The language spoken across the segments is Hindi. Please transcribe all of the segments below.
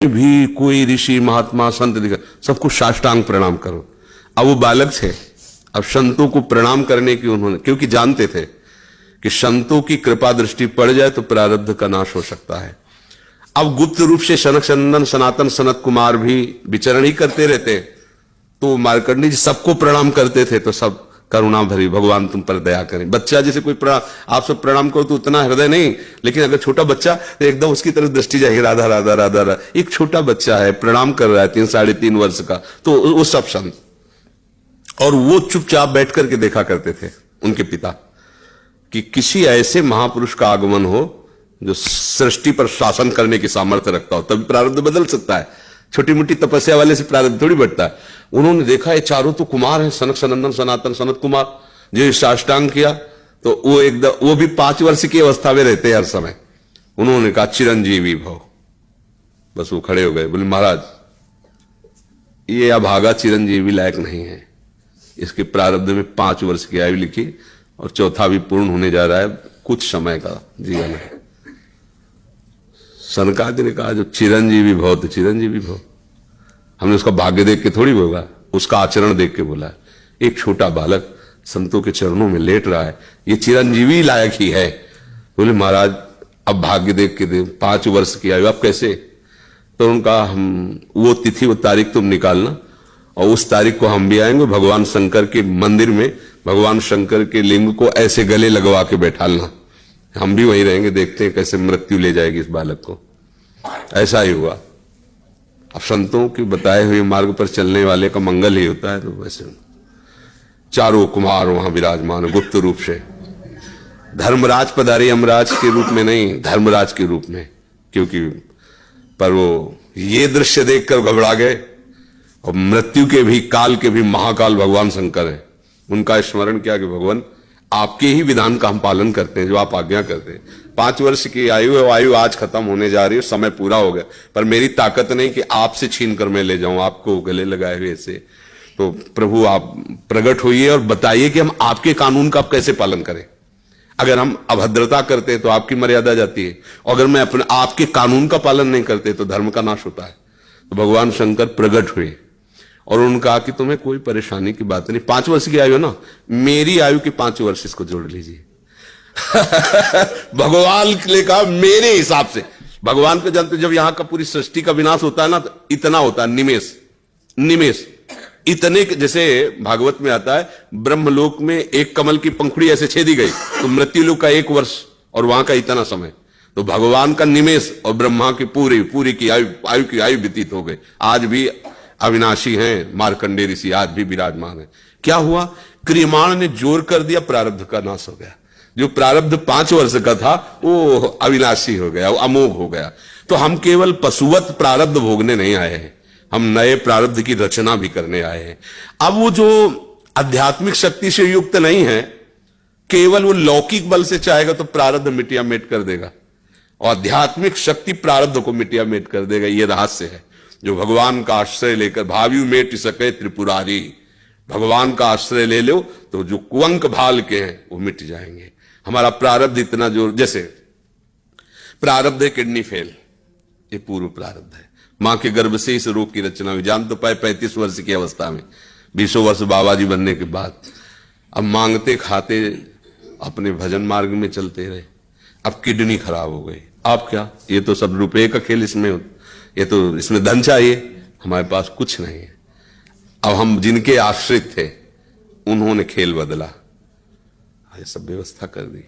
भी कोई ऋषि महात्मा संत दिखा, सबको साष्टांग प्रणाम करो। अब वो बालक थे, अब संतों को प्रणाम करने की उन्होंने, क्योंकि जानते थे कि संतों की कृपा दृष्टि पड़ जाए तो प्रारब्ध का नाश हो सकता है। अब गुप्त रूप से सनक सनंदन सनातन सनत कुमार भी विचरण ही करते रहते, तो मार्कंडेय जी सबको प्रणाम करते थे, तो सब करुणा भरी, भगवान तुम पर दया करें। बच्चा जैसे कोई आप सब प्रणाम करो तो उतना हृदय नहीं, लेकिन अगर छोटा बच्चा तो एकदम उसकी तरफ दृष्टि जाएगी, राधा राधा राधा राधा। एक छोटा बच्चा है, प्रणाम कर रहा है 3-3.5 वर्ष का, तो वो सब संत, और वो चुपचाप बैठ करके देखा करते थे उनके पिता कि किसी ऐसे महापुरुष का आगमन हो जो सृष्टि पर शासन करने की सामर्थ्य रखता हो, तभी प्रारब्ध बदल सकता है। छोटी मोटी तपस्या वाले से प्रारब्ध थोड़ी बढ़ता है। उन्होंने देखा ये चारों तो कुमार हैं, सनक सनंदन सनातन सनत कुमार, जो साष्टांग किया तो वो एकदम, वो भी 5 वर्ष की अवस्था में रहते हैं हर समय। उन्होंने कहा चिरंजीवी भव, बस वो खड़े हो गए, बोले महाराज ये अभागा चिरंजीवी लायक नहीं है, इसके प्रारब्ध में 5 वर्ष की आयु लिखी और चौथा भी पूर्ण होने जा रहा है, कुछ समय का जीवन है। सनकादि ने कहा जो चिरंजीवी भव तो चिरंजीवी भव, हमने उसका भाग्य देख के थोड़ी बोला, उसका आचरण देख के बोला। एक छोटा बालक संतों के चरणों में लेट रहा है, ये चिरंजीवी लायक ही है। बोले महाराज अब भाग्य देख के दे, 5 वर्ष की आयु, अब कैसे? तो उनका हम वो तिथि वो तारीख तुम निकालना, और उस तारीख को हम भी आएंगे, भगवान शंकर के मंदिर में भगवान शंकर के लिंग को ऐसे गले लगवा के बैठालना, हम भी वहीं रहेंगे, देखते हैं कैसे मृत्यु ले जाएगी इस बालक को। ऐसा ही हुआ। अब संतों के बताए हुए मार्ग पर चलने वाले का मंगल ही होता है। तो वैसे चारों कुमार वहां विराजमान गुप्त रूप से, धर्मराज पधारे, यमराज के रूप में नहीं, धर्मराज के रूप में, क्योंकि पर वो ये दृश्य देखकर घबरा गए, और मृत्यु के भी, काल के भी महाकाल भगवान शंकर है। उनका स्मरण किया कि भगवान आपके ही विधान का हम पालन करते हैं, जो आप आज्ञा करते हैं। 5 वर्ष की आयु है, आयु आज खत्म होने जा रही है, समय पूरा हो गया, पर मेरी ताकत नहीं कि आपसे छीन कर मैं ले जाऊं आपको गले लगाए हुए से। तो प्रभु आप प्रकट होइए और बताइए कि हम आपके कानून का आप कैसे पालन करें। अगर हम अभद्रता करते हैं तो आपकी मर्यादा जाती है, और अगर मैं अपने आपके कानून का पालन नहीं करते तो धर्म का नाश होता है। तो भगवान शंकर प्रकट हुए और उन्होंने कहा कि तुम्हें कोई परेशानी की बात नहीं, 5 वर्ष की आयु है ना, मेरी आयु के 5 वर्ष इसको जोड़ लीजिए। भगवान ने कहा मेरे हिसाब से, भगवान को जानते, जब यहां का पूरी सृष्टि का विनाश होता है ना, तो इतना होता है, निमेष निमेष इतने, जैसे भागवत में आता है ब्रह्मलोक में एक कमल की पंखुड़ी ऐसे छेदी गई तो मृत्यु लोक का 1 वर्ष और वहां का इतना समय। तो भगवान का निमेष और ब्रह्मा की पूरी की आयु व्यतीत हो गई। आज भी अविनाशी हैं मार्कंडेय ऋषि, आज भी विराजमान है। क्या हुआ? क्रियमाण ने जोर कर दिया, प्रारब्ध का नाश हो गया। जो प्रारब्ध 5 वर्ष का था वो अविनाशी हो गया, वो अमोघ हो गया। तो हम केवल पशुवत प्रारब्ध भोगने नहीं आए हैं, हम नए प्रारब्ध की रचना भी करने आए हैं। अब वो जो आध्यात्मिक शक्ति से युक्त नहीं है, केवल वो लौकिक बल से चाहेगा तो प्रारब्ध मिटिया मेट कर देगा, और आध्यात्मिक शक्ति प्रारब्ध को मिटिया मेट कर देगा। ये रहस्य है। जो भगवान का आश्रय लेकर, भाव्यु मेट सके त्रिपुरारी, भगवान का आश्रय ले लो तो जो कुअंक भाल के हैं वो मिट जाएंगे। हमारा प्रारब्ध इतना जोर, जैसे प्रारब्ध है किडनी फेल, ये पूर्व प्रारब्ध है। मां के गर्भ से इस रोग की रचना हुई, जान तो पाए 35 वर्ष की अवस्था में, 20 वर्ष बाबा जी बनने के बाद। अब मांगते खाते अपने भजन मार्ग में चलते रहे, अब किडनी खराब हो गई। अब क्या, ये तो सब रुपए का खेल इसमें, ये तो इसमें धन चाहिए, हमारे पास कुछ नहीं है। अब हम जिनके आश्रित थे उन्होंने खेल बदला, ये सब व्यवस्था कर दी।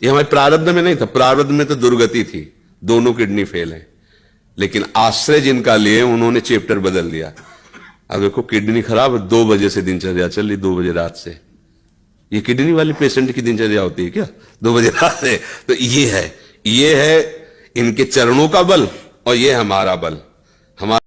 ये हमारे प्रारब्ध में नहीं था, प्रारब्ध में तो दुर्गति थी, दोनों किडनी फेल है, लेकिन आश्रय जिनका लिए उन्होंने चैप्टर बदल दिया। अब देखो किडनी खराब, 2 बजे से दिनचर्या चल रही, 2 बजे रात से। ये किडनी वाले पेशेंट की दिनचर्या होती है क्या 2 बजे रात से? तो ये है इनके चरणों का बल, और ये हमारा बल। हमारा